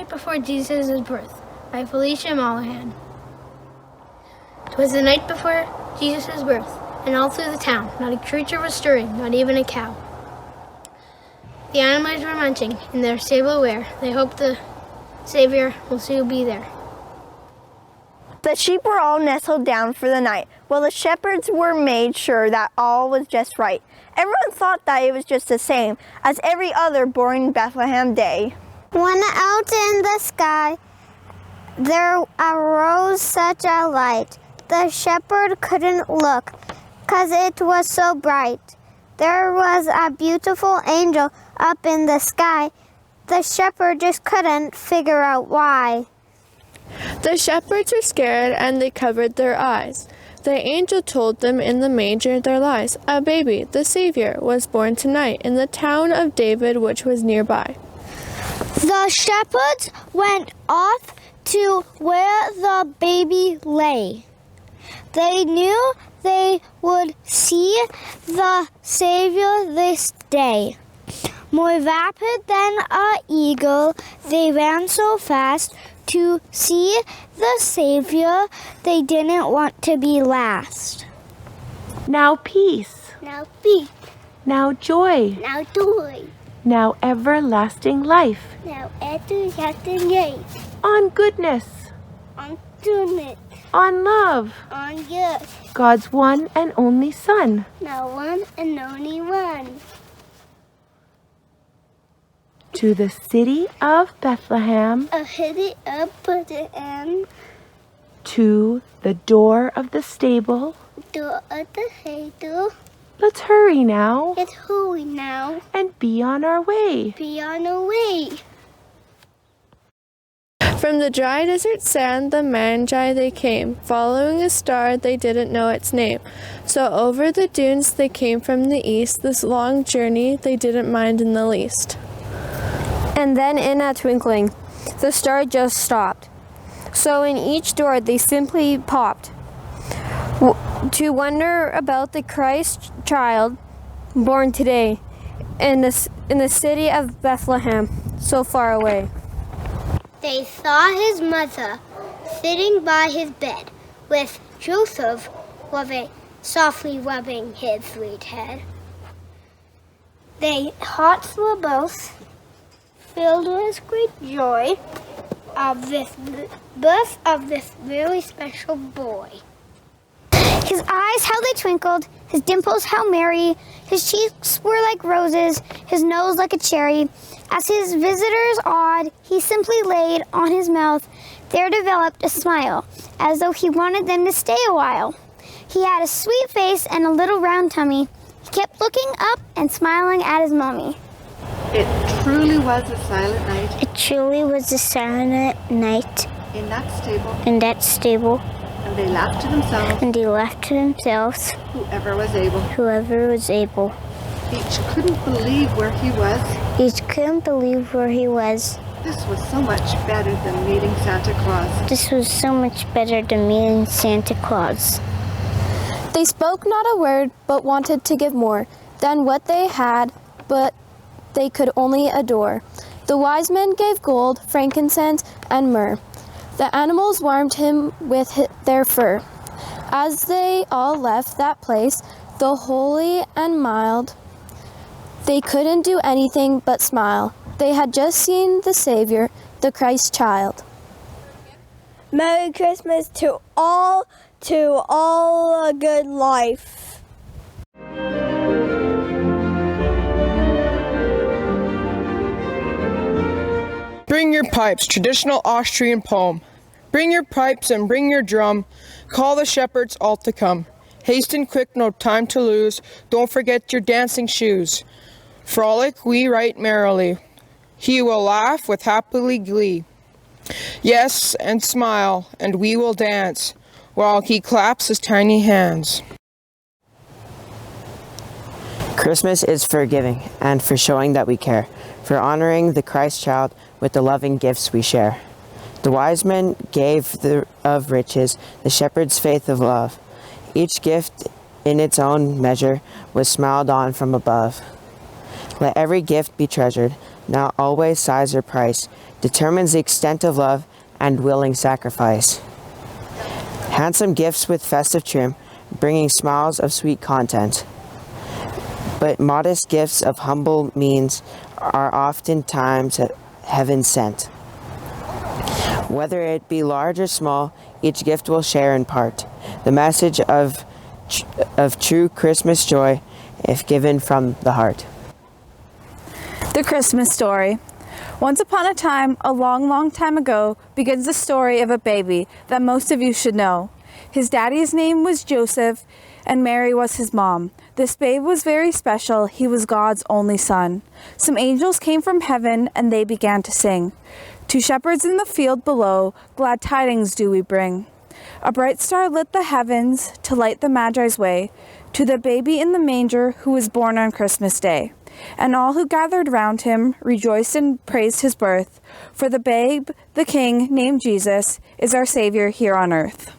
Night Before Jesus' Birth by Felicia Mollahan. 'Twas the night before Jesus' birth, and all through the town not a creature was stirring, not even a cow. The animals were munching in their stable where they hoped the Savior will soon be there. The sheep were all nestled down for the night, while the shepherds were made sure that all was just right. Everyone thought that it was just the same as every other born Bethlehem day. When out in the sky there arose such a light, the shepherd couldn't look, 'cause it was so bright. There was a beautiful angel up in the sky. The shepherd just couldn't figure out why. The shepherds were scared and they covered their eyes. The angel told them in the manger there lies a baby, the Savior, was born tonight in the town of David, which was nearby. The shepherds went off to where the baby lay. They knew they would see the Savior this day. More rapid than an eagle, they ran so fast to see the Savior. They didn't want to be last. Now peace. Now peace. Now joy. Now joy. Now everlasting life. Now everlasting life. On goodness. On goodness. On love. On good. God's one and only Son. Now one and only one. To the city of Bethlehem. A city of Bethlehem. To the door of the stable. Door of the stable. Let's hurry now. Let's hurry now. And be on our way. Be on our way. From the dry desert sand, the Magi they came, following a star they didn't know its name. So over the dunes they came from the east, this long journey they didn't mind in the least. And then in a twinkling, the star just stopped. So in each door they simply popped to wonder about the Christ child born today in the city of Bethlehem, so far away. They saw his mother sitting by his bed, with Joseph softly rubbing his sweet head. Their hearts were both filled with great joy of this birth of this very special boy. His eyes, how they twinkled, his dimples, how merry, his cheeks were like roses, his nose like a cherry. As his visitors awed, he simply laid on his mouth. There developed a smile, as though he wanted them to stay a while. He had a sweet face and a little round tummy. He kept looking up and smiling at his mommy. It truly was a silent night. It truly was a silent night. In that stable. In that stable. And they laughed to themselves. And they laughed to themselves. Whoever was able. Whoever was able. Each couldn't believe where he was. Each couldn't believe where he was. This was so much better than meeting Santa Claus. This was so much better than meeting Santa Claus. They spoke not a word, but wanted to give more than what they had, but they could only adore. The wise men gave gold, frankincense, and myrrh. The animals warmed him with their fur. As they all left that place, though holy and mild, they couldn't do anything but smile. They had just seen the Savior, the Christ child. Merry Christmas to all a good life. Bring your pipes, traditional Austrian poem. Bring your pipes and bring your drum. Call the shepherds all to come. Hasten quick, no time to lose. Don't forget your dancing shoes. Frolic we right merrily. He will laugh with happily glee. Yes, and smile, and we will dance, while he claps his tiny hands. Christmas is for giving and for showing that we care, for honoring the Christ child with the loving gifts we share. The wise men gave of riches, the shepherds faith of love. Each gift in its own measure was smiled on from above. Let every gift be treasured, not always size or price, determines the extent of love and willing sacrifice. Handsome gifts with festive trim, bringing smiles of sweet content. But modest gifts of humble means are oftentimes heaven sent. Whether it be large or small, each gift will share in part the message of true Christmas joy if given from the heart. The Christmas story. Once upon a time, a long, long time ago, begins the story of a baby that most of you should know. His daddy's name was Joseph, and Mary was his mom. This babe was very special. He was God's only son. Some angels came from heaven, and they began to sing. To shepherds in the field below, glad tidings do we bring. A bright star lit the heavens to light the Magi's way to the baby in the manger who was born on Christmas Day. And all who gathered round him rejoiced and praised his birth. For the babe, the King, named Jesus, is our Savior here on earth.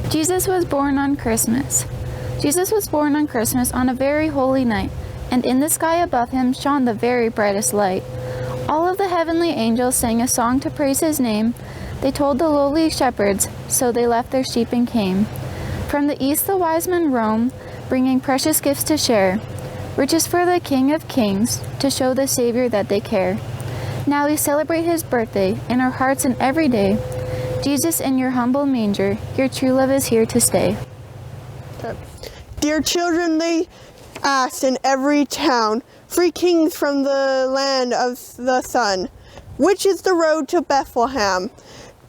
Jesus was born on Christmas. Jesus was born on Christmas on a very holy night, and in the sky above him shone the very brightest light. All of the heavenly angels sang a song to praise his name. They told the lowly shepherds, so they left their sheep and came. From the east the wise men roam, bringing precious gifts to share, riches for the King of Kings, to show the Savior that they care. Now we celebrate his birthday in our hearts and every day. Jesus, in your humble manger, your true love is here to stay. Dear children, they asked in every town, free kings from the land of the sun, which is the road to Bethlehem?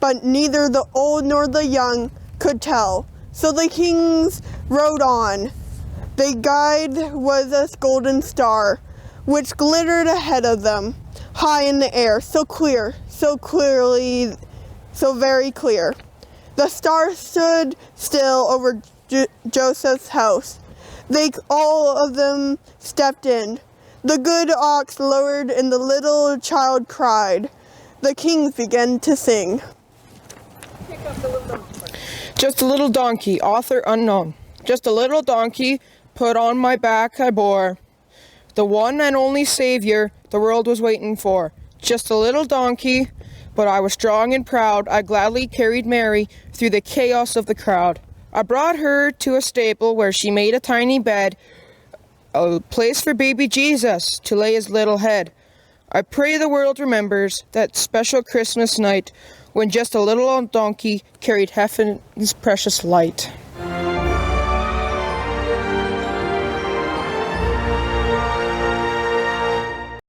But neither the old nor the young could tell. So the kings rode on. Their guide was a golden star, which glittered ahead of them, high in the air, so clear, so clearly, so very clear. The star stood still over Joseph's house. They all of them stepped in. The good ox lowered and the little child cried. The kings began to sing. Just a little donkey, author unknown. Just a little donkey, put on my back I bore. The one and only Savior the world was waiting for. Just a little donkey, but I was strong and proud. I gladly carried Mary through the chaos of the crowd. I brought her to a stable where she made a tiny bed, a place for baby Jesus to lay his little head. I pray the world remembers that special Christmas night when just a little donkey carried heaven's precious light.